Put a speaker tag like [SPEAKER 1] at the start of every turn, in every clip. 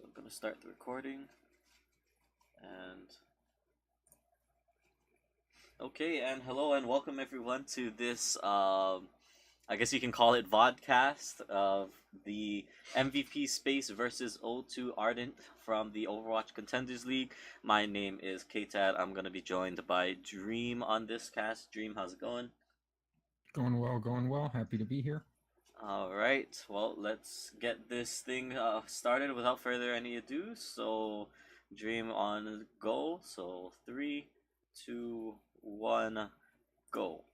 [SPEAKER 1] I'm gonna start the recording. And okay, and hello and welcome everyone to this I guess you can call it vodcast of the MVP space versus O2 Ardent from the Overwatch Contenders League. My name is Ktad. I'm gonna be joined by Dream on this cast. Dream, how's it going?
[SPEAKER 2] Going well, going well. Happy to be here.
[SPEAKER 1] All right, well, let's get this thing started without further any ado. So, Dream on go. So, three, two, one, go.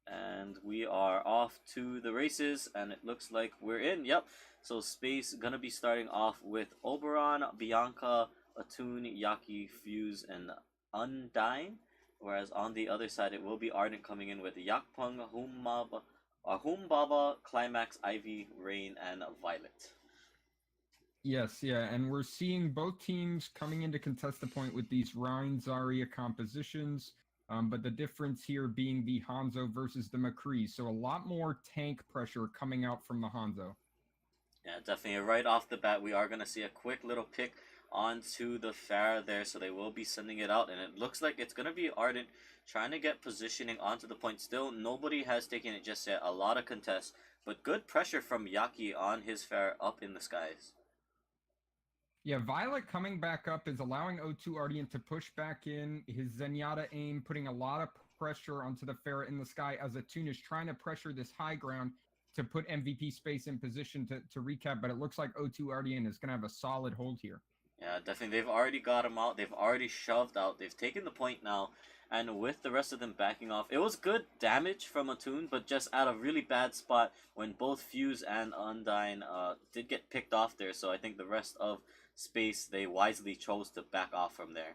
[SPEAKER 1] And we are off to the races, and it looks like we're in. Yep. So, Space gonna be starting off with Oberon, Bianca, Atun, Yaki, Fuse, and Undyne. Whereas on the other side, it will be Ardent coming in with Yakpung, Humbaba, Climax, Ivy, Rain, and Violet.
[SPEAKER 2] Yes, yeah, and we're seeing both teams coming in to contest the point with these Rhine Zarya compositions, but the difference here being the Hanzo versus the McCree, so a lot more tank pressure coming out from the Hanzo.
[SPEAKER 1] Yeah, definitely. Right off the bat, we are going to see a quick little pick onto the Pharah there, so they will be sending it out, and it looks like it's going to be Ardent trying to get positioning onto the point. Still, nobody has taken it just yet. A lot of contests, but good pressure from Yaki on his Pharah up in the skies.
[SPEAKER 2] Yeah, Violet coming back up is allowing O2 Ardent to push back in. His Zenyatta aim putting a lot of pressure onto the Pharah in the sky as Atun is trying to pressure this high ground to put MVP space in position to recap, but it looks like O2 Ardent is going to have a solid hold here.
[SPEAKER 1] Yeah, definitely. They've already got him out. They've already shoved out. They've taken the point now. And with the rest of them backing off, it was good damage from Atun, but just at a really bad spot when both Fuse and Undyne did get picked off there. So I think the rest of Space, they wisely chose to back off from there.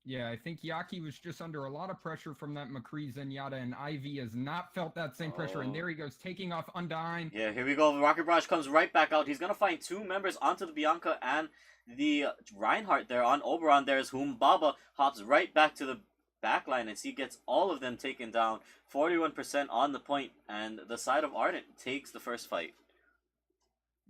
[SPEAKER 2] Yeah, I think Yaki was just under a lot of pressure from that McCree Zenyatta, and Ivy has not felt that same pressure. And
[SPEAKER 1] Oh.
[SPEAKER 2] there he goes, taking off Undyne.
[SPEAKER 1] Yeah, here we go. Rocket Barrage comes right back out. He's going to find two members onto the Bianca and the Reinhardt there on Oberon. There's Humbaba hops right back to the backline as he gets all of them taken down. 41% on the point, and the side of Ardent takes the first fight.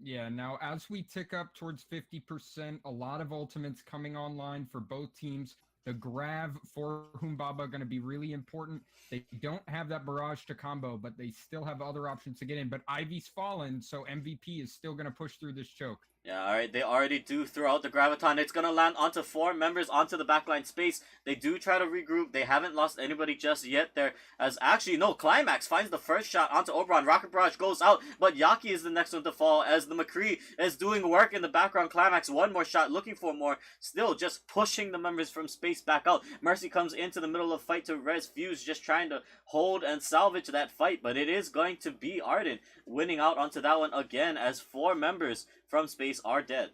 [SPEAKER 2] Yeah, now as we tick up towards 50%, a lot of ultimates coming online for both teams. The Grav for Humbaba going to be really important. They don't have that barrage to combo, but they still have other options to get in. But Ivy's fallen, so MVP is still going to push through this choke.
[SPEAKER 1] Yeah, alright, they already do throw out the Graviton. It's gonna land onto four members onto the backline space. They do try to regroup. They haven't lost anybody just yet there. As actually, no, Climax finds the first shot onto Oberon. Rocket Barrage goes out, but Yaki is the next one to fall as the McCree is doing work in the background. Climax, one more shot, looking for more. Still just pushing the members from space back out. Mercy comes into the middle of the fight to res Fuse, just trying to hold and salvage that fight, but it is going to be Ardent winning out onto that one again as four members from space are dead.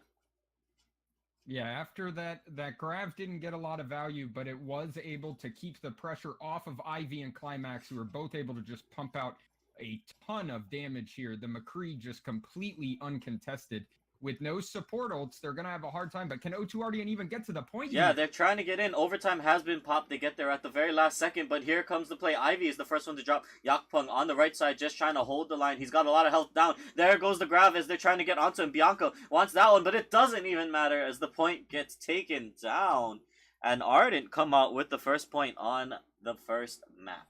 [SPEAKER 2] Yeah, after that Grav didn't get a lot of value, but it was able to keep the pressure off of Ivy and Climax, who were both able to just pump out a ton of damage here. The McCree just completely uncontested. With no support ults, they're going to have a hard time. But can O2 Ardent even get to the point
[SPEAKER 1] Yeah,
[SPEAKER 2] here?
[SPEAKER 1] they're trying to get in. Overtime has been popped. They get there at the very last second, but here comes the play. Ivy is the first one to drop. Yakpung on the right side, just trying to hold the line. He's got a lot of health down. There goes the Grav as they're trying to get onto him. Bianca wants that one, but it doesn't even matter as the point gets taken down. And Ardent come out with the first point on the first map.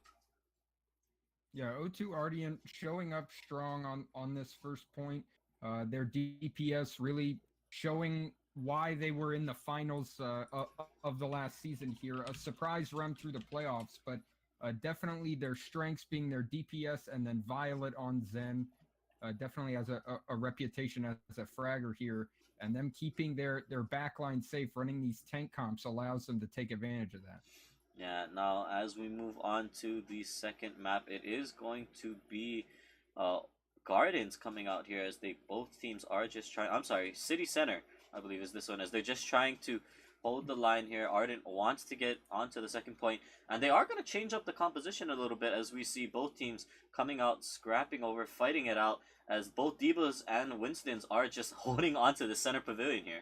[SPEAKER 2] Yeah, O2 Ardent showing up strong on this first point. Their DPS really showing why they were in the finals of the last season here. A surprise run through the playoffs, but definitely their strengths being their DPS and then Violet on Zen. Definitely has a reputation as a fragger here. And them keeping their backline safe, running these tank comps allows them to take advantage of that.
[SPEAKER 1] Yeah, now as we move on to the second map, it is going to be uh, Gardens coming out here as they both teams are just trying. I'm sorry, City Center, I believe is this one, as they're just trying to hold the line here. Ardent wants to get onto the second point, and they are going to change up the composition a little bit as we see both teams coming out, scrapping over, fighting it out, as both Divas and Winstons are just holding onto the center pavilion here.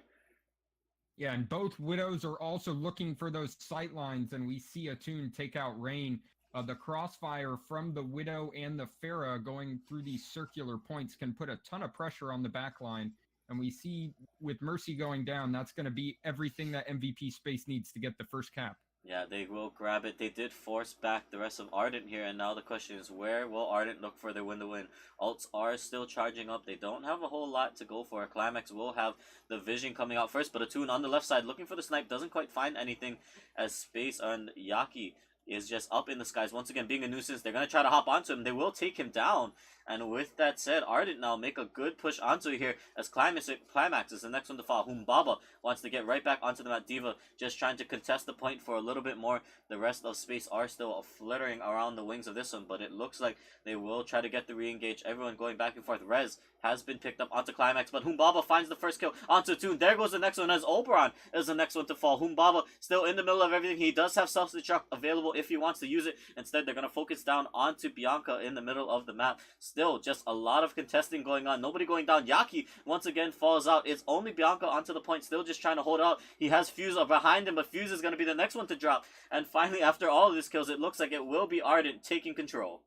[SPEAKER 2] Yeah, and both Widows are also looking for those sight lines, and we see Atun take out Rain. The crossfire from the Widow and the Pharah going through these circular points can put a ton of pressure on the back line. And we see with Mercy going down, that's going to be everything that MVP Space needs to get the first cap.
[SPEAKER 1] Yeah, they will grab it. They did force back the rest of Ardent here, and now the question is, where will Ardent look for their win to win? Alts are still charging up. They don't have a whole lot to go for. Climax will have the vision coming out first, but a tune on the left side looking for the snipe doesn't quite find anything as Space and Yaki is just up in the skies. Once again, being a nuisance, they're going to try to hop onto him. They will take him down. And with that said, Ardent now make a good push onto here as Climax is the next one to fall. Humbaba wants to get right back onto the map. Diva just trying to contest the point for a little bit more. The rest of Space are still flittering around the wings of this one, but it looks like they will try to get the re-engage. Everyone going back and forth. Rez has been picked up onto Climax, but Humbaba finds the first kill onto Toon. There goes the next one as Oberon is the next one to fall. Humbaba still in the middle of everything. He does have self-destruct available if he wants to use it. Instead, they're going to focus down onto Bianca in the middle of the map. Still, just a lot of contesting going on. Nobody going down. Yaki once again falls out. It's only Bianca onto the point, still just trying to hold out. He has Fuse behind him, but Fuse is going to be the next one to drop. And finally, after all of these kills, it looks like it will be Ardent taking control.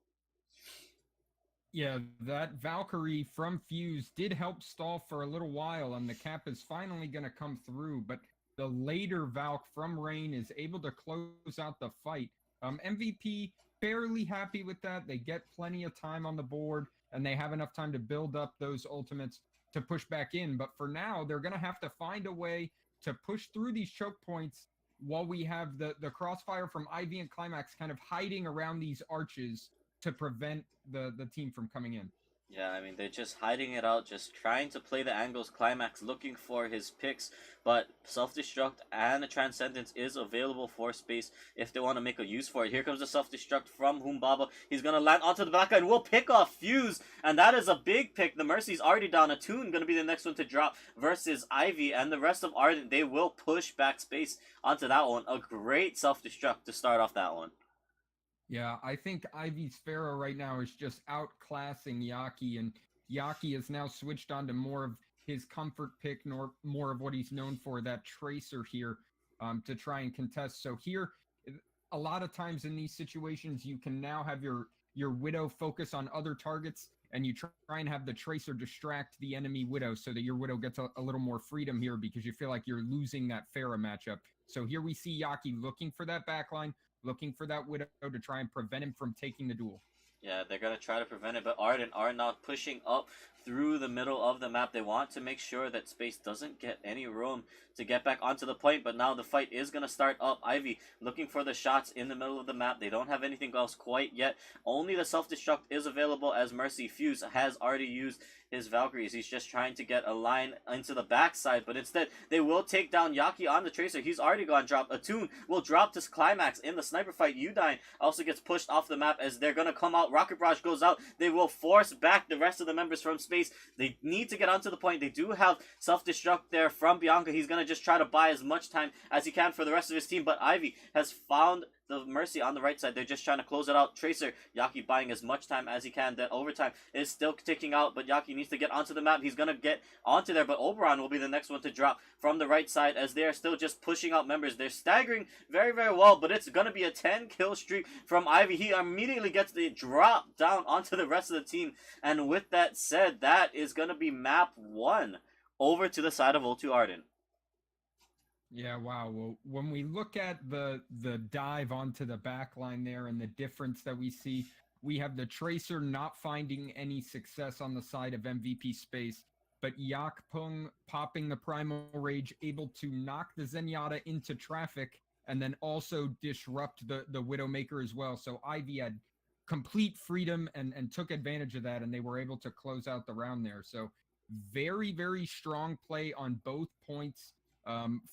[SPEAKER 2] Yeah, that Valkyrie from Fuse did help stall for a little while, and the cap is finally going to come through. But the later Valk from Rain is able to close out the fight. MVP fairly happy with that. They get plenty of time on the board, and they have enough time to build up those ultimates to push back in. But for now, they're going to have to find a way to push through these choke points while we have the crossfire from Ivy and Climax kind of hiding around these arches to prevent the team from coming in.
[SPEAKER 1] Yeah, I mean, they're just hiding it out, just trying to play the angles. Climax looking for his picks, but Self-Destruct and a Transcendence is available for Space if they want to make a use for it. Here comes the Self-Destruct from Humbaba. He's going to land onto the back end. We'll pick off Fuse, and that is a big pick. The Mercy's already down. A Toon going to be the next one to drop versus Ivy, and the rest of Ardent, they will push back Space onto that one. A great Self-Destruct to start off that one.
[SPEAKER 2] Yeah, I think Ivy's Pharaoh right now is just outclassing Yaki, and Yaki has now switched on to more of his comfort pick, more of what he's known for, that Tracer here, to try and contest. So here, a lot of times in these situations, you can now have your Widow focus on other targets, and you try and have the Tracer distract the enemy Widow so that your Widow gets a little more freedom here because you feel like you're losing that Pharah matchup. So here we see Yaki looking for that backline, looking for that Widow to try and prevent him from taking the duel.
[SPEAKER 1] Yeah, they're going to try to prevent it, but Ardent are now pushing up through the middle of the map. They want to make sure that Space doesn't get any room to get back onto the point, but now the fight is going to start up. Ivy looking for the shots in the middle of the map. They don't have anything else quite yet. Only the Self-Destruct is available as Mercy. Fuse has already used his Valkyries. He's just trying to get a line into the backside, but instead they will take down Yaki on the Tracer. He's already gone drop. A Toon will drop to Climax in the sniper fight. Udine also gets pushed off the map as they're going to come out. Rocket Barrage goes out. They will force back the rest of the members from Space. They need to get onto the point. They do have Self-Destruct there from Bianca. He's going to just try to buy as much time as he can for the rest of his team, but Ivy has found the Mercy on the right side. They're just trying to close it out. Tracer, Yaki buying as much time as he can. That overtime is still ticking out, but Yaki needs to get onto the map. He's going to get onto there, but Oberon will be the next one to drop from the right side as they are still just pushing out members. They're staggering very, very well, but it's going to be a 10-kill streak from Ivy. He immediately gets the drop down onto the rest of the team, and with that said, that is going to be map 1 over to the side of O2 Ardent.
[SPEAKER 2] Yeah, wow. Well, when we look at the dive onto the back line there and the difference that we see, we have the Tracer not finding any success on the side of MVP Space, but Yakpung popping the Primal Rage, able to knock the Zenyatta into traffic, and then also disrupt the Widowmaker as well. So Ivy had complete freedom and took advantage of that, and they were able to close out the round there. So very, very strong play on both points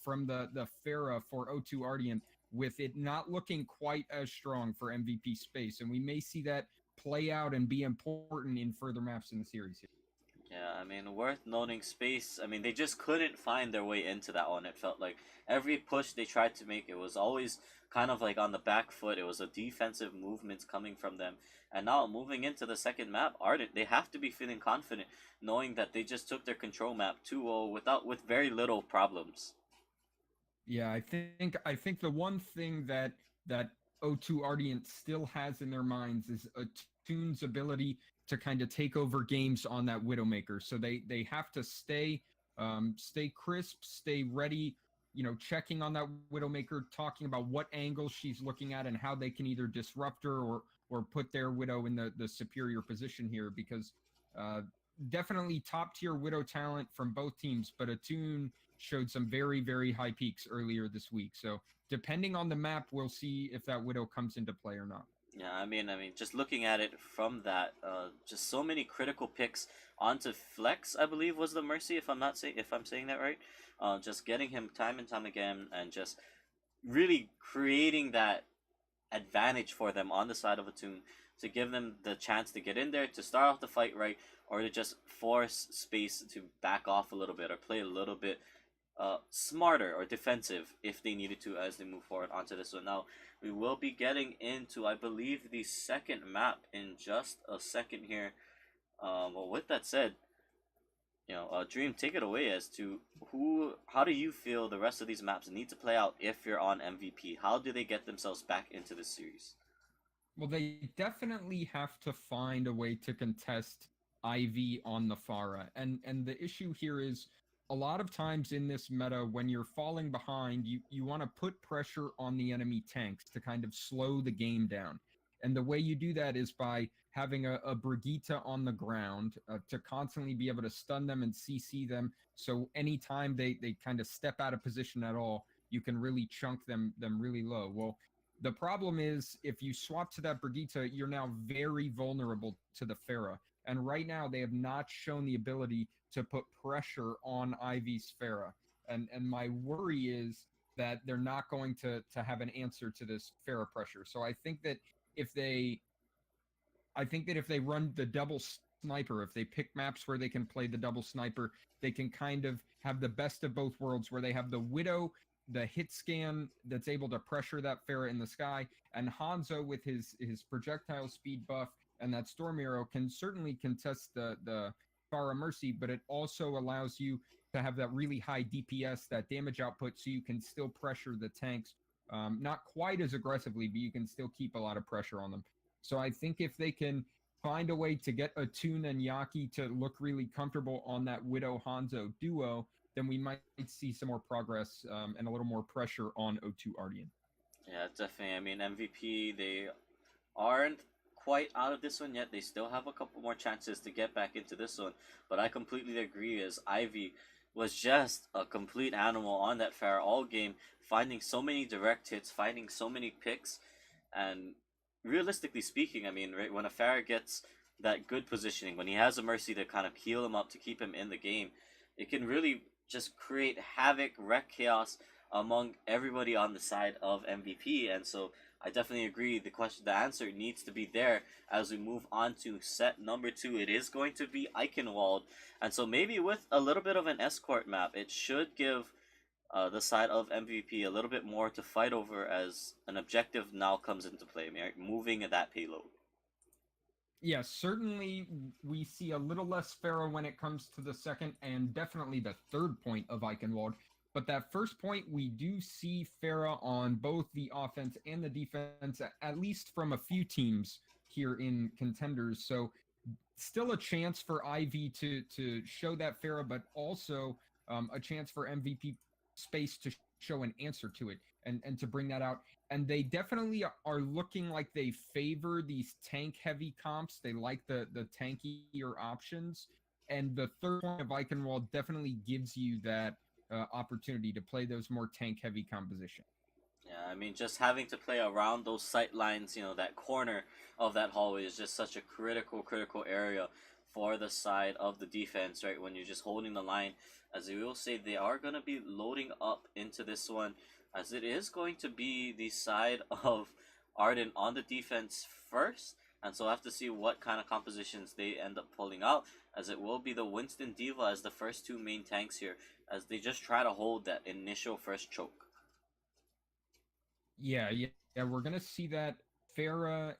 [SPEAKER 2] from the Pharah for O2 Ardent, with it not looking quite as strong for MVP Space. And we may see that play out and be important in further maps in the series here.
[SPEAKER 1] Yeah, I mean, worth noting Space. I mean, they just couldn't find their way into that one. It felt like every push they tried to make, it was always kind of like on the back foot. It was a defensive movements coming from them. And now moving into the second map, Ardent, they have to be feeling confident, knowing that they just took their control map 2-0 with very little problems.
[SPEAKER 2] Yeah, I think the one thing that O2 Ardent still has in their minds is Toon's ability to kind of take over games on that Widowmaker. So they have to stay Stay crisp, stay ready, checking on that Widowmaker, talking about what angle she's looking at and how they can either disrupt her or put their Widow in the superior position here, because uh, definitely top tier Widow talent from both teams, but Attune showed some very, very high peaks earlier this week. So depending on the map, we'll see if that Widow comes into play or not.
[SPEAKER 1] Yeah, I mean, just looking at it from that, just so many critical picks onto Flex, I believe was the Mercy, if I'm saying that right. Just getting him time and time again, and just really creating that advantage for them on the side of a tune to give them the chance to get in there, to start off the fight right, or to just force space to back off a little bit or play a little bit smarter or defensive if they needed to as they move forward onto this one. Now, we will be getting into, I believe, the second map in just a second here. Well, with that said, Dream, take it away as to how do you feel the rest of these maps need to play out if you're on MVP? How do they get themselves back into this series?
[SPEAKER 2] Well, they definitely have to find a way to contest Ivy on the Pharah. And the issue here is a lot of times in this meta, when you're falling behind, you want to put pressure on the enemy tanks to kind of slow the game down. And the way you do that is by having a Brigitte on the ground to constantly be able to stun them and CC them. So anytime they kind of step out of position at all, you can really chunk them really low. Well, the problem is if you swap to that Brigitte, you're now very vulnerable to the Pharah. And right now they have not shown the ability to put pressure on Ivy's Pharah. And my worry is that they're not going to have an answer to this Pharah pressure. So I think that if they run the double sniper, if they pick maps where they can play the double sniper, they can kind of have the best of both worlds, where they have the Widow, the hit scan that's able to pressure that Pharah in the sky, and Hanzo with his projectile speed buff and that storm arrow can certainly contest the Pharah Mercy, but it also allows you to have that really high DPS, that damage output, so you can still pressure the tanks, not quite as aggressively, but you can still keep a lot of pressure on them. So I think if they can find a way to get Attune and Yaki to look really comfortable on that Widow Hanzo duo, then we might see some more progress and a little more pressure on O2 Ardent.
[SPEAKER 1] Yeah, definitely. I mean, MVP, they aren't quite out of this one yet. They still have a couple more chances to get back into this one. But I completely agree, as Ivy was just a complete animal on that Pharah all game, finding so many direct hits, finding so many picks. And realistically speaking, I mean, right, when a Pharah gets that good positioning, when he has a Mercy to kind of heal him up to keep him in the game, it can really just create havoc, wreck chaos among everybody on the side of MVP. And so I definitely agree. The answer needs to be there as we move on to set number 2. It is going to be Eichenwald, and so maybe with a little bit of an escort map, it should give the side of MVP a little bit more to fight over as an objective now comes into play. Right? Moving that payload.
[SPEAKER 2] Yes, certainly we see a little less Pharah when it comes to the second and definitely the third point of Eichenwald. But that first point, we do see Pharah on both the offense and the defense, at least from a few teams here in Contenders. So still a chance for Ivy to show that Pharah, but also a chance for MVP space to show an answer to it and to bring that out. And they definitely are looking like they favor these tank-heavy comps. They like the tankier options. And the third point of Eichenwald definitely gives you that opportunity to play those more tank-heavy composition.
[SPEAKER 1] Yeah, I mean, just having to play around those sight lines, that corner of that hallway is just such a critical area for the side of the defense, right? When you're just holding the line, as we will say, they are going to be loading up into this one, as it is going to be the side of Ardent on the defense first. And so I have to see what kind of compositions they end up pulling out, as it will be the Winston Diva as the first two main tanks here, as they just try to hold that initial first choke.
[SPEAKER 2] Yeah, we're gonna see that Pharah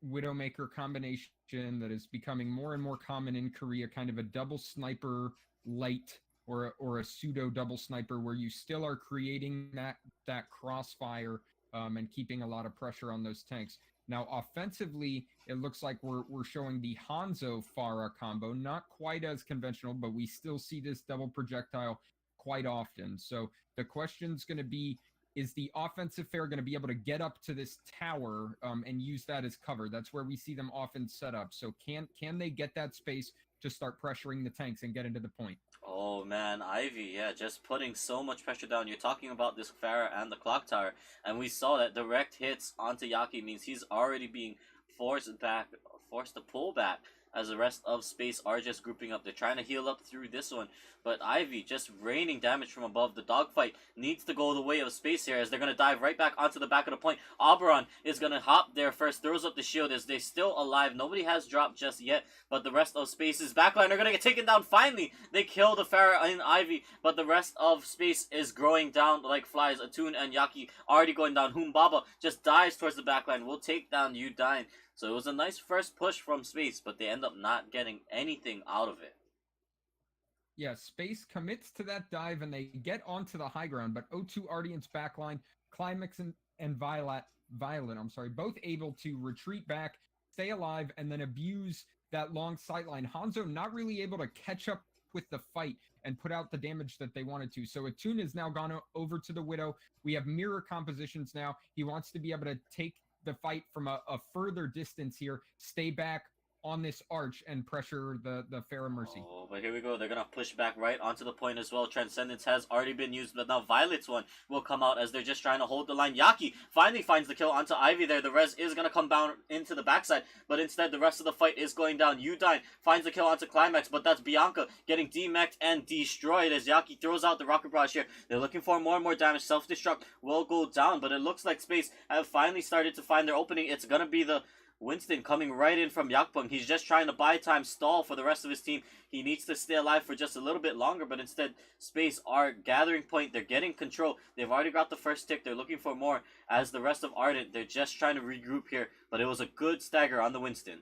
[SPEAKER 2] Widowmaker combination that is becoming more and more common in Korea, kind of a double sniper light or a pseudo double sniper, where you still are creating that crossfire and keeping a lot of pressure on those tanks. Now, offensively, it looks like we're showing the Hanzo Pharah combo, not quite as conventional, but we still see this double projectile quite often. So the question's going to be, is the offensive Pharah going to be able to get up to this tower and use that as cover? That's where we see them often set up. So can they get that space to start pressuring the tanks and get into the point?
[SPEAKER 1] Oh man, Ivy, yeah, just putting so much pressure down. You're talking about this Farah and the clock tower, and we saw that direct hits onto Yaki means he's already being forced back, forced to pull back, as the rest of space are just grouping up. They're trying to heal up through this one, but Ivy just raining damage from above. The dogfight needs to go the way of space here, as they're going to dive right back onto the back of the point. Oberon is going to hop there first, throws up the shield as they're still alive. Nobody has dropped just yet, but the rest of space's backline are going to get taken down. Finally, they kill the Farah and Ivy, but the rest of space is growing down like flies. Atun and Yaki already going down. Humbaba just dives towards the backline. We'll take down Udine. So it was a nice first push from space, but they end up not getting anything out of it.
[SPEAKER 2] Yeah, space commits to that dive and they get onto the high ground, but O2 Ardient's backline, Climax and Violet, both able to retreat back, stay alive, and then abuse that long sightline. Hanzo not really able to catch up with the fight and put out the damage that they wanted to. So Atun has now gone over to the Widow. We have mirror compositions now. He wants to be able to take the fight from a further distance here, stay back on this arch and pressure the Farah Mercy.
[SPEAKER 1] Oh, but here we go. They're going to push back right onto the point as well. Transcendence has already been used, but now Violet's one will come out as they're just trying to hold the line. Yaki finally finds the kill onto Ivy there. The res is going to come down into the backside, but instead the rest of the fight is going down. Udine finds the kill onto Climax, but that's Bianca getting demeched and destroyed as Yaki throws out the rocket barrage here. They're looking for more and more damage. Self-destruct will go down, but it looks like space have finally started to find their opening. It's going to be the Winston coming right in from Yakpung. He's just trying to buy time, stall for the rest of his team. He needs to stay alive for just a little bit longer, but instead, Space are gathering point. They're getting control. They've already got the first tick. They're looking for more. As the rest of Ardent, they're just trying to regroup here, but it was a good stagger on the Winston.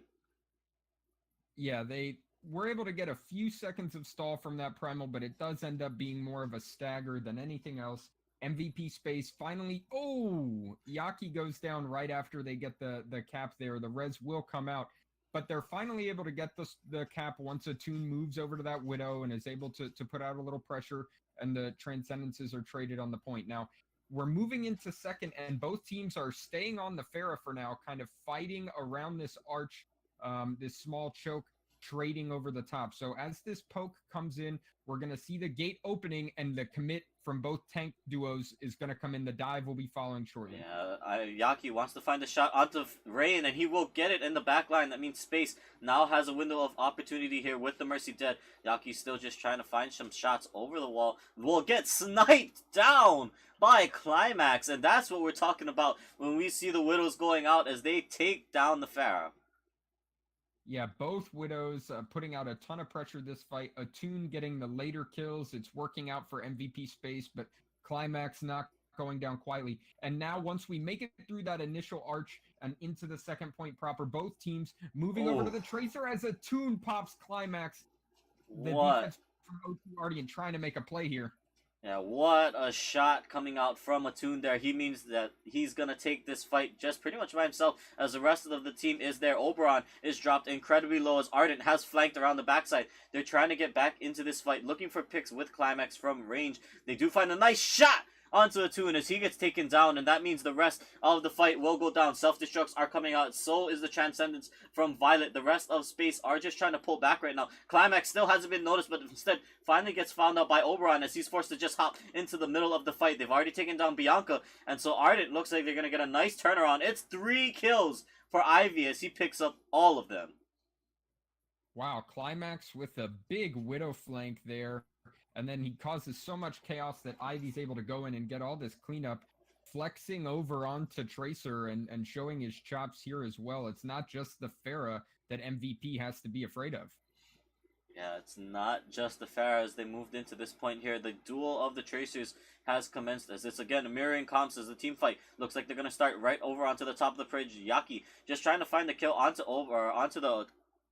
[SPEAKER 2] Yeah, they were able to get a few seconds of stall from that primal, but it does end up being more of a stagger than anything else. MVP space finally. Oh, Yaki goes down right after they get the cap there. The res will come out, but they're finally able to get the cap once Atun moves over to that Widow and is able to put out a little pressure, and the Transcendences are traded on the point. Now, we're moving into second, and both teams are staying on the Farah for now, kind of fighting around this arch, this small choke, trading over the top. So as this poke comes in, we're going to see the gate opening, and the commit from both tank duos is going to come in. The dive will be following shortly.
[SPEAKER 1] Yeah, Yaki wants to find a shot onto Rain, and he will get it in the back line. That means Space now has a window of opportunity here with the Mercy dead. Yaki's still just trying to find some shots over the wall. Will get sniped down by Climax, and that's what we're talking about when we see the Widows going out as they take down the Farah.
[SPEAKER 2] Yeah, both Widows putting out a ton of pressure this fight. Atun getting the later kills. It's working out for MVP space, but Climax not going down quietly. And now once we make it through that initial arch and into the second point proper, both teams moving over to the Tracer as Atun pops Climax. The defense from O2 Ardent trying to make a play here.
[SPEAKER 1] Yeah, what a shot coming out from Atun there. He means that he's going to take this fight just pretty much by himself, as the rest of the team is there. Oberon is dropped incredibly low as Ardent has flanked around the backside. They're trying to get back into this fight, looking for picks with Climax from range. They do find a nice shot onto Atun as he gets taken down, and that means the rest of the fight will go down. Self-destructs are coming out, so is the Transcendence from Violet. The rest of Space are just trying to pull back right now. Climax still hasn't been noticed, but instead finally gets found out by Oberon as he's forced to just hop into the middle of the fight. They've already taken down Bianca, and so Ardent looks like they're going to get a nice turnaround. It's 3 kills for Ivy as he picks up all of them.
[SPEAKER 2] Wow, Climax with a big Widow flank there. And then he causes so much chaos that Ivy's able to go in and get all this cleanup, flexing over onto Tracer and showing his chops here as well. It's not just the Farah that MVP has to be afraid of.
[SPEAKER 1] Yeah, it's not just the Farah as they moved into this point here. The duel of the Tracers has commenced as it's again mirroring comps as the team fight. Looks like they're going to start right over onto the top of the bridge. Yaki just trying to find the kill onto the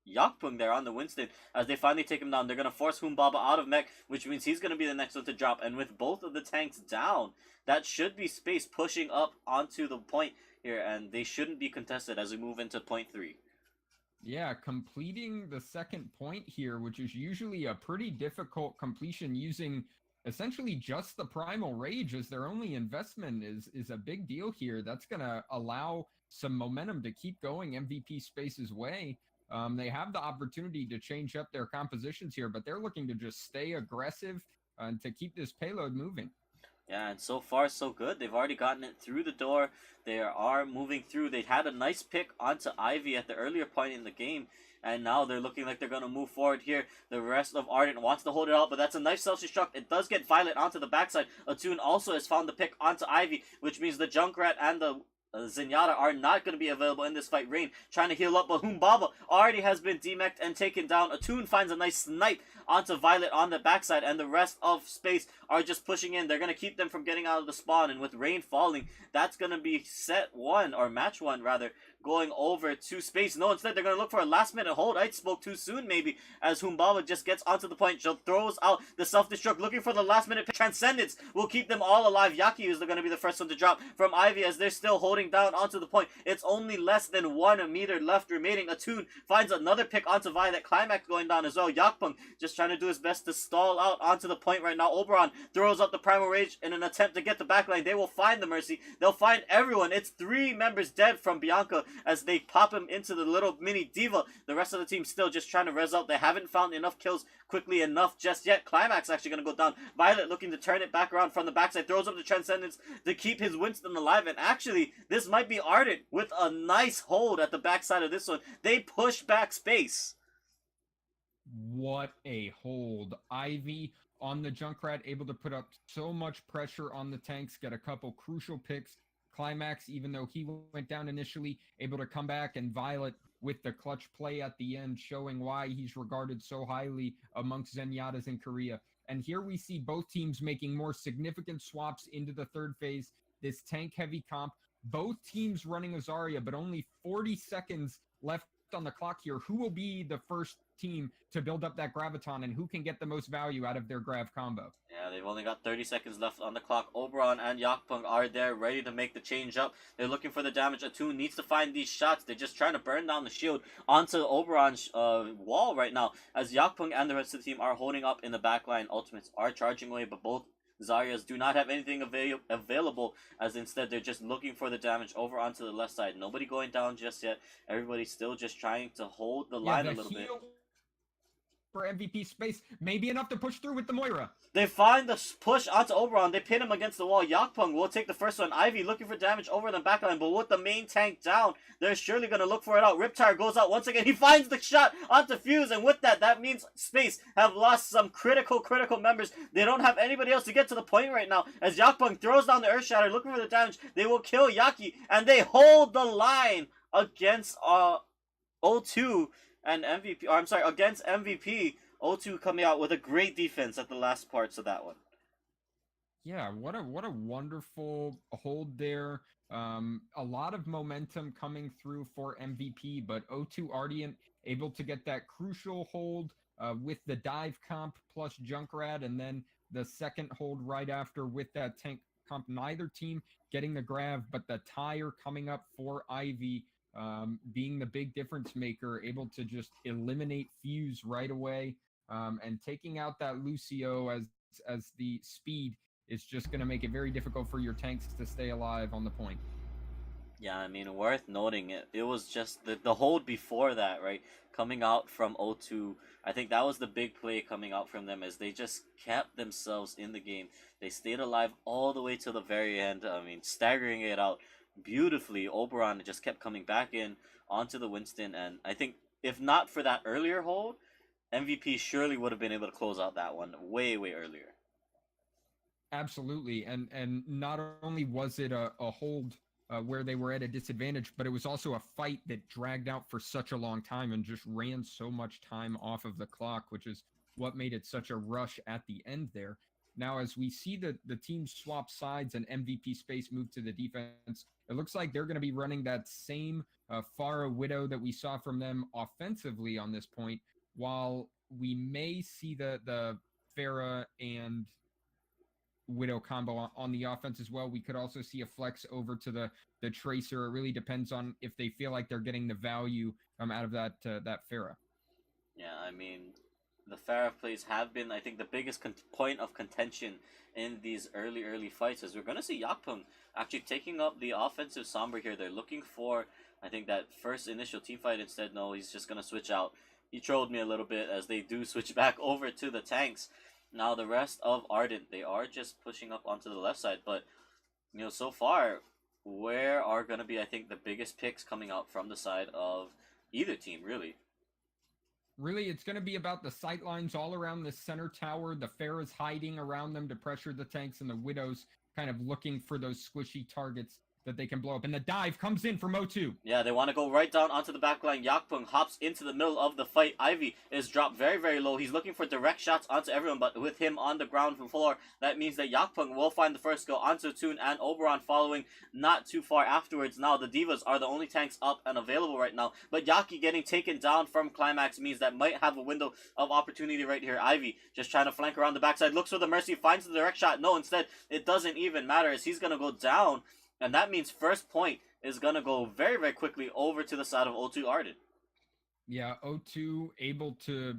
[SPEAKER 1] Yakpung there on the Winston as they finally take him down. They're going to force Humbaba out of mech, which means he's going to be the next one to drop. And with both of the tanks down, that should be Space pushing up onto the point. here, and they shouldn't be contested as we move into point 3.
[SPEAKER 2] Yeah, completing the second point here, which is usually a pretty difficult completion using essentially just the Primal Rage as their only investment is a big deal here. That's going to allow some momentum to keep going MVP Space's way. They have the opportunity to change up their compositions here, but they're looking to just stay aggressive and to keep this payload moving.
[SPEAKER 1] Yeah, and so far so good. They've already gotten it through the door. They are moving through. They had a nice pick onto Ivy at the earlier point in the game, and now they're looking like they're going to move forward here. The rest of Ardent wants to hold it out, but that's a nice self-destruct. It does get Violet onto the backside. Attune also has found the pick onto Ivy, which means the Junkrat and the Zenyatta are not going to be available in this fight. Rain trying to heal up, but Humbaba already has been demeched and taken down. Attune finds a nice snipe onto Violet on the backside, and the rest of Space are just pushing in. They're going to keep them from getting out of the spawn, and with Rain falling, that's going to be set 1, or match 1 rather, going over to Space. No, instead they're going to look for a last minute hold. I spoke too soon maybe, as Humbaba just gets onto the point. She throws out the self-destruct, looking for the last minute pick. Transcendence will keep them all alive. Yaki is going to be the first one to drop from Ivy as they're still holding down onto the point. It's only less than 1 meter left remaining. Attune finds another pick onto Violet. Climax going down as well. Yakpung just trying to do his best to stall out onto the point right now. Oberon throws up the Primal Rage in an attempt to get the backline. They will find the Mercy. They'll find everyone. It's 3 members dead from Bianca as they pop him into the little mini diva. The rest of the team still just trying to res out. They haven't found enough kills quickly enough just yet. Climax actually going to go down. Violet looking to turn it back around from the backside. Throws up the Transcendence to keep his Winston alive. And actually, this might be Ardent with a nice hold at the backside of this one. They push back Space.
[SPEAKER 2] What a hold. Ivy on the Junkrat, able to put up so much pressure on the tanks, get a couple crucial picks. Climax, even though he went down initially, able to come back, and Violet with the clutch play at the end, showing why he's regarded so highly amongst Zenyatta's in Korea. And here we see both teams making more significant swaps into the third phase, this tank-heavy comp. Both teams running Azaria, but only 40 seconds left on the clock here. Who will be the first team to build up that Graviton, and who can get the most value out of their Grav combo?
[SPEAKER 1] Yeah, they've only got 30 seconds left on the clock. Oberon and Yakpung are there, ready to make the change up. They're looking for the damage. Attune needs to find these shots. They're just trying to burn down the shield onto Oberon's wall right now, as Yakpung and the rest of the team are holding up in the backline. Ultimates are charging away, but both Zarias do not have anything available, as instead they're just looking for the damage over onto the left side. Nobody going down just yet. Everybody's still just trying to hold the line a little bit.
[SPEAKER 2] For MVP Space, maybe enough to push through with the Moira.
[SPEAKER 1] They find the push onto Oberon. They pin him against the wall. Yakpung will take the first one. Ivy looking for damage over the backline, but with the main tank down, they're surely going to look for it out. Riptire goes out once again. He finds the shot onto Fuse, and with that, that means Space have lost some critical members. They don't have anybody else to get to the point right now. As Yakpung throws down the Earth Shatter, looking for the damage, they will kill Yaki, and they hold the line against O2 and MVP. Or I'm sorry, against MVP. O2 coming out with a great defense at the last parts of that one.
[SPEAKER 2] Yeah, what a wonderful hold there. A lot of momentum coming through for MVP, but O2 Ardent able to get that crucial hold with the dive comp plus Junkrat, and then the second hold right after with that tank comp. Neither team getting the grab, but the tire coming up for Ivy, being the big difference maker, able to just eliminate Fuse right away. And taking out that Lucio as the speed is just going to make it very difficult for your tanks to stay alive on the point.
[SPEAKER 1] Yeah, I mean, worth noting, it was just the hold before that, right? Coming out from O2, I think that was the big play coming out from them, as they just kept themselves in the game. They stayed alive all the way to the very end. I mean, staggering it out beautifully. Oberon just kept coming back in onto the Winston, and I think if not for that earlier hold, MVP surely would have been able to close out that one way earlier.
[SPEAKER 2] Absolutely, and not only was it a hold where they were at a disadvantage, but it was also a fight that dragged out for such a long time and just ran so much time off of the clock, which is what made it such a rush at the end there. Now, as we see the team swap sides and MVP Space move to the defense, it looks like they're going to be running that same Pharah Widow that we saw from them offensively on this point, while we may see the Pharah and Widow combo on the offense as well. We could also see a flex over to the Tracer. It really depends on if they feel like they're getting the value out of that Pharah.
[SPEAKER 1] Yeah, I mean, the Pharah plays have been, I think, the biggest point of contention in these early fights. As we're going to see Yakpung actually taking up the offensive Sombra here. They're looking for, I think, that first initial team fight. Instead, no, he's just going to switch out. He trolled me a little bit as they do switch back over to the tanks. Now, the rest of Ardent, they are just pushing up onto the left side. But, so far, where are going to be, I think, the biggest picks coming out from the side of either team, really?
[SPEAKER 2] Really, it's going to be about the sight lines all around the center tower. The Pharah's hiding around them to pressure the tanks, and the Widows kind of looking for those squishy targets that they can blow up. And the dive comes in from O2.
[SPEAKER 1] Yeah, they want to go right down onto the backline. Yakpung hops into the middle of the fight. Ivy is dropped very low. He's looking for direct shots onto everyone, but with him on the ground from floor, that means that Yakpung will find the first kill onto Toon and Oberon following not too far afterwards. Now, the Divas are the only tanks up and available right now, but Yaki getting taken down from Climax means that might have a window of opportunity right here. Ivy just trying to flank around the backside, looks for the Mercy, finds the direct shot. No, instead, it doesn't even matter as he's going to go down. And that means first point is going to go very quickly over to the side of O2 Ardent.
[SPEAKER 2] Yeah, O2 able to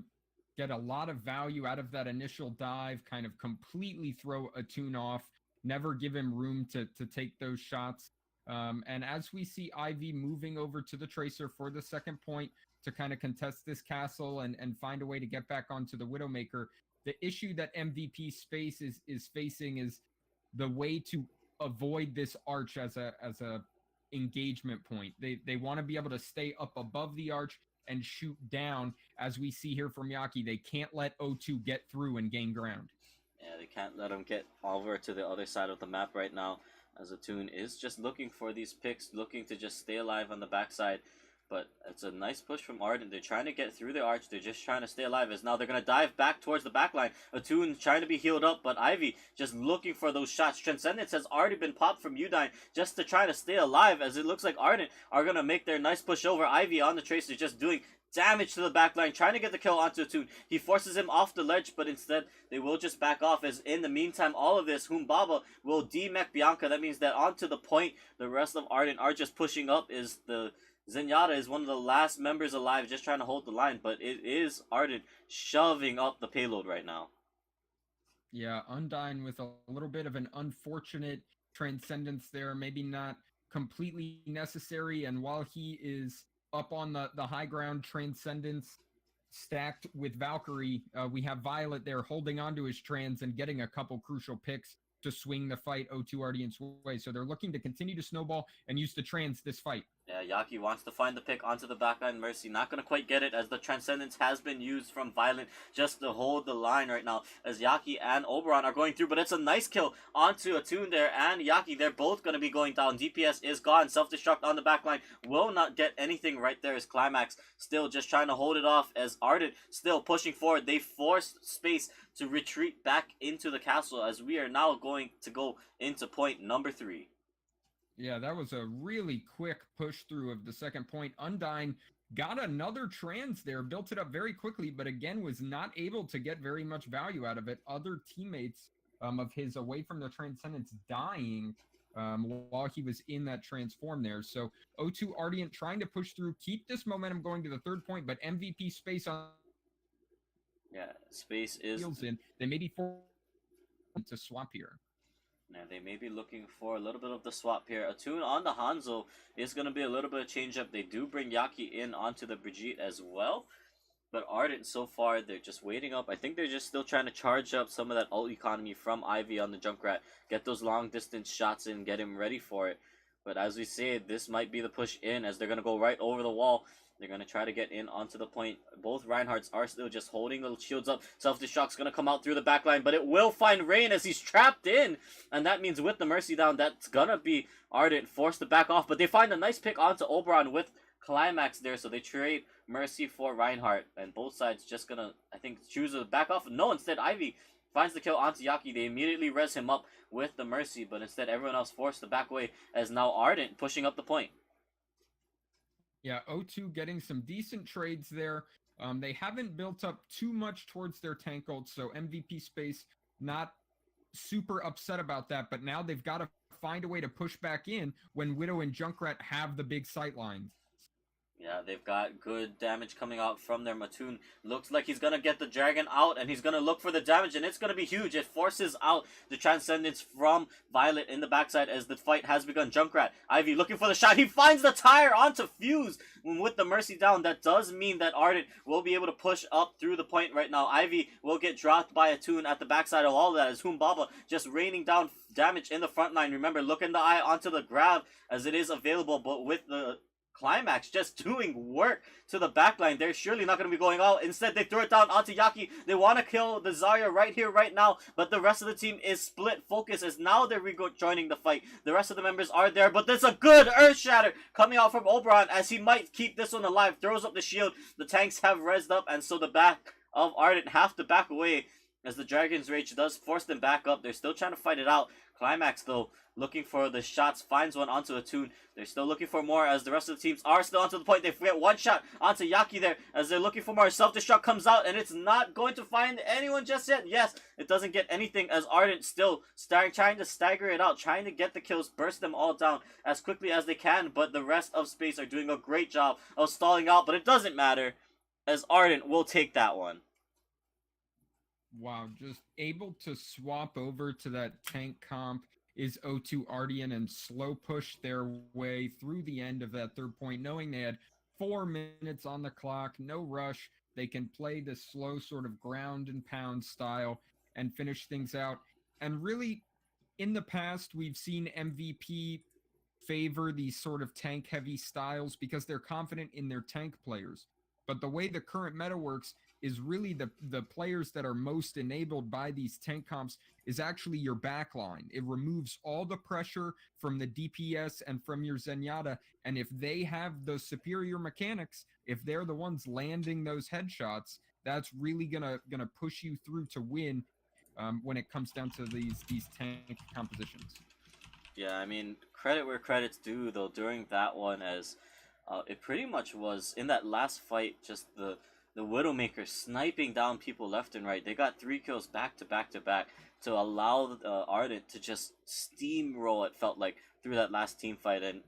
[SPEAKER 2] get a lot of value out of that initial dive, kind of completely throw a Toon off, never give him room to take those shots. And as we see Ivy moving over to the Tracer for the second point to kind of contest this castle and find a way to get back onto the Widowmaker, the issue that MVP Space is facing is the way to avoid this arch as a engagement point. They want to be able to stay up above the arch and shoot down. As we see here from Yaki, they can't let O2 get through and gain ground.
[SPEAKER 1] Yeah, they can't let him get over to the other side of the map right now, as a Toon is just looking for these picks, looking to just stay alive on the backside. But it's a nice push from Ardent. They're trying to get through the arch. They're just trying to stay alive. As now they're going to dive back towards the backline. Atoon trying to be healed up, but Ivy just looking for those shots. Transcendence has already been popped from Udine just to try to stay alive, as it looks like Ardent are going to make their nice push over. Ivy on the Tracer just doing damage to the backline, trying to get the kill onto Atoon. He forces him off the ledge, but instead they will just back off, as in the meantime, all of this, Humbaba will demech Bianca. That means that onto the point, the rest of Ardent are just pushing up. Is the Zenyatta is one of the last members alive, just trying to hold the line, but it is Ardent shoving up the payload right now.
[SPEAKER 2] Yeah, Undyne with a little bit of an unfortunate transcendence there, maybe not completely necessary, and while he is up on the high ground, transcendence stacked with Valkyrie, we have Violet there holding onto his trans and getting a couple crucial picks to swing the fight O2 Ardent's way. So they're looking to continue to snowball and use the trans this fight.
[SPEAKER 1] Yeah, Yaki wants to find the pick onto the backline. Mercy not going to quite get it, as the Transcendence has been used from Violent just to hold the line right now, as Yaki and Oberon are going through. But it's a nice kill onto Atoon there, and Yaki, they're both going to be going down. DPS is gone. Self-destruct on the backline will not get anything right there, as Climax still just trying to hold it off, as Ardent still pushing forward. They forced Space to retreat back into the castle, as we are now going to go into point number 3.
[SPEAKER 2] Yeah, that was a really quick push through of the second point. Undyne got another trans there, built it up very quickly, but again was not able to get very much value out of it. Other teammates of his away from the Transcendence dying while he was in that transform there. So O2 Ardent trying to push through, keep this momentum going to the third point, but MVP Space on...
[SPEAKER 1] Yeah, Space is...
[SPEAKER 2] in. They may be forced to swap here.
[SPEAKER 1] Yeah, they may be looking for a little bit of the swap here. Atoon on the Hanzo is going to be a little bit of change up. They do bring Yaki in onto the Brigitte as well. But Ardent, so far, they're just waiting up. I think they're just still trying to charge up some of that ult economy from Ivy on the Junkrat. Get those long distance shots in, get him ready for it. But as we say, this might be the push in, as they're going to go right over the wall. They're going to try to get in onto the point. Both Reinhardts are still just holding the shields up. Self-destruct's going to come out through the backline, but it will find Rain as he's trapped in. And that means with the Mercy down, that's going to be Ardent forced to back off. But they find a nice pick onto Oberon with Climax there, so they trade Mercy for Reinhardt. And both sides just going to, I think, choose to back off. No, instead, Ivy finds the kill onto Yaki. They immediately res him up with the Mercy, but instead everyone else forced to back away, as now Ardent pushing up the point.
[SPEAKER 2] Yeah, O2 getting some decent trades there. They haven't built up too much towards their tank ult, so MVP Space not super upset about that, but now they've got to find a way to push back in when Widow and Junkrat have the big sight lines.
[SPEAKER 1] Yeah, they've got good damage coming out from their Mattoon. Looks like he's gonna get the Dragon out, and he's gonna look for the damage, and it's gonna be huge. It forces out the Transcendence from Violet in the backside as the fight has begun. Junkrat, Ivy looking for the shot. He finds the tire onto Fuse with the Mercy down. That does mean that Ardent will be able to push up through the point right now. Ivy will get dropped by a Toon at the backside of all of that as Humbaba just raining down damage in the front line. Remember, look in the eye onto the grab as it is available, but with the Climax just doing work to the backline. They're surely not going to be going out. Instead, they throw it down onto Yaki. They want to kill the Zarya right here, right now, but the rest of the team is split focus as now they're joining the fight. The rest of the members are there, but there's a good Earth Shatter coming out from Oberon as he might keep this one alive. Throws up the shield. The tanks have rezzed up, and so the back of Ardent have to back away as the Dragon's Rage does force them back up. They're still trying to fight it out. Climax, though, looking for the shots, finds one onto a Toon. They're still looking for more as the rest of the teams are still onto the point. They get one shot onto Yaki there as they're looking for more. Self-destruct comes out, and it's not going to find anyone just yet. Yes, it doesn't get anything as Ardent still trying to stagger it out, trying to get the kills, burst them all down as quickly as they can, but the rest of Space are doing a great job of stalling out, but it doesn't matter as Ardent will take that one.
[SPEAKER 2] Wow, just able to swap over to that tank comp is O2 Ardent and slow push their way through the end of that third point, knowing they had 4 minutes on the clock, no rush. They can play this slow sort of ground and pound style and finish things out. And really, in the past, we've seen MVP favor these sort of tank heavy styles because they're confident in their tank players. But the way the current meta works is really the players that are most enabled by these tank comps is actually your backline. It removes all the pressure from the DPS and from your Zenyatta, and if they have those superior mechanics, if they're the ones landing those headshots, that's really gonna push you through to win when it comes down to these tank compositions.
[SPEAKER 1] Yeah, I mean, credit where credit's due, though, during that one, as it pretty much was, in that last fight, just the Widowmaker sniping down people left and right. They got 3 kills back to back to back to allow Ardent to just steamroll, it felt like, through that last team fight. And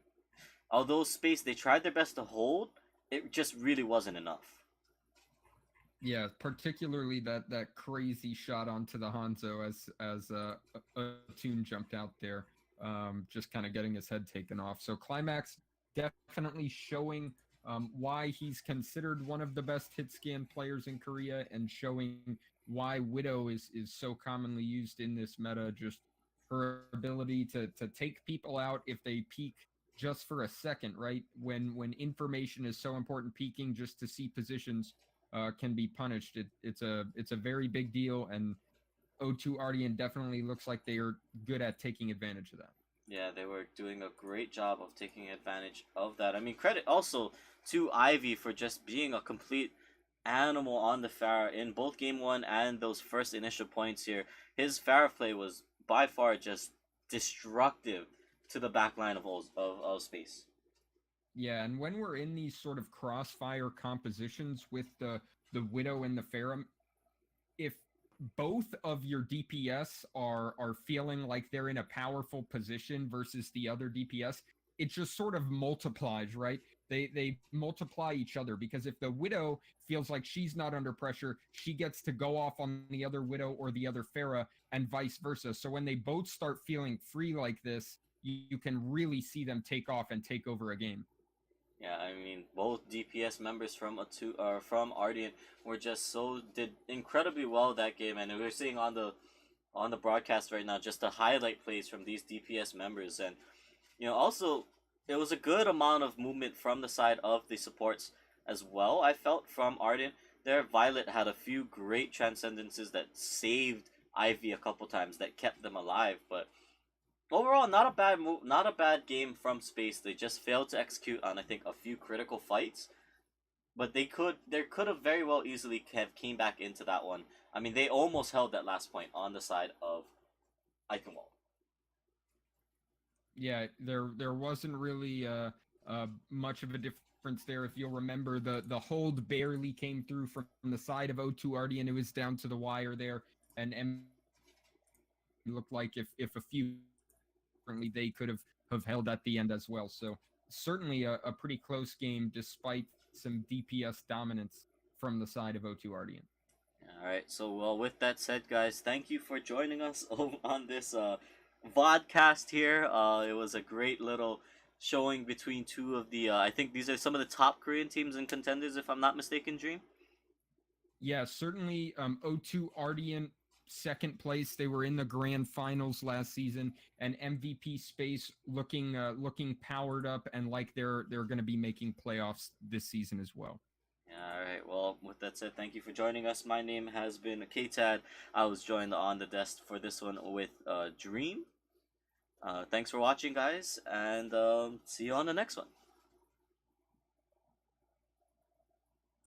[SPEAKER 1] although Space, they tried their best to hold, it just really wasn't enough.
[SPEAKER 2] Yeah, particularly that crazy shot onto the Hanzo as a Toon jumped out there, just kind of getting his head taken off. So Climax definitely showing why he's considered one of the best hit scan players in Korea, and showing why Widow is so commonly used in this meta. Just her ability to take people out if they peek just for a second, right? When information is so important, peeking just to see positions can be punished. It's a very big deal, and O2 Ardent definitely looks like they are good at taking advantage of that.
[SPEAKER 1] Yeah, they were doing a great job of taking advantage of that. I mean, credit also to Ivy for just being a complete animal on the Pharah in both game 1 and those first initial points here. His Pharah play was by far just destructive to the backline of Space.
[SPEAKER 2] Yeah, and when we're in these sort of crossfire compositions with the Widow and the Pharah, if both of your DPS are feeling like they're in a powerful position versus the other DPS, it just sort of multiplies, right? They multiply each other, because if the Widow feels like she's not under pressure, she gets to go off on the other Widow or the other Pharah, and vice versa. So when they both start feeling free like this, you can really see them take off and take over a game.
[SPEAKER 1] Yeah, I mean, both DPS members from Ardent were just did incredibly well that game, and we're seeing on the broadcast right now just the highlight plays from these DPS members. And also, it was a good amount of movement from the side of the supports as well. I felt from Ardent there. Violet had a few great transcendences that saved Ivy a couple times, that kept them alive, but overall, not a bad game from Space. They just failed to execute on, I think, a few critical fights, but there could have very well easily have came back into that one. I mean, they almost held that last point on the side of Eichenwald.
[SPEAKER 2] Yeah, there wasn't really much of a difference there. If you'll remember, the hold barely came through from the side of O2 Ardent. It was down to the wire there, and looked like if a few differently, they could have held at the end as well. So certainly a pretty close game despite some DPS dominance from the side of O2 Ardent.
[SPEAKER 1] All right. So, well, with that said, guys, thank you for joining us on this vodcast here. It was a great little showing between two of the. I think these are some of the top Korean teams and contenders, if I'm not mistaken. Dream.
[SPEAKER 2] Yeah, certainly O2 Ardent second place. They were in the grand finals last season, and MVP Space looking powered up and like they're going to be making playoffs this season as well.
[SPEAKER 1] All right. Well, with that said, thank you for joining us. My name has been Ktad. I was joined on the desk for this one with Dream. Thanks for watching, guys, and see you on the next one.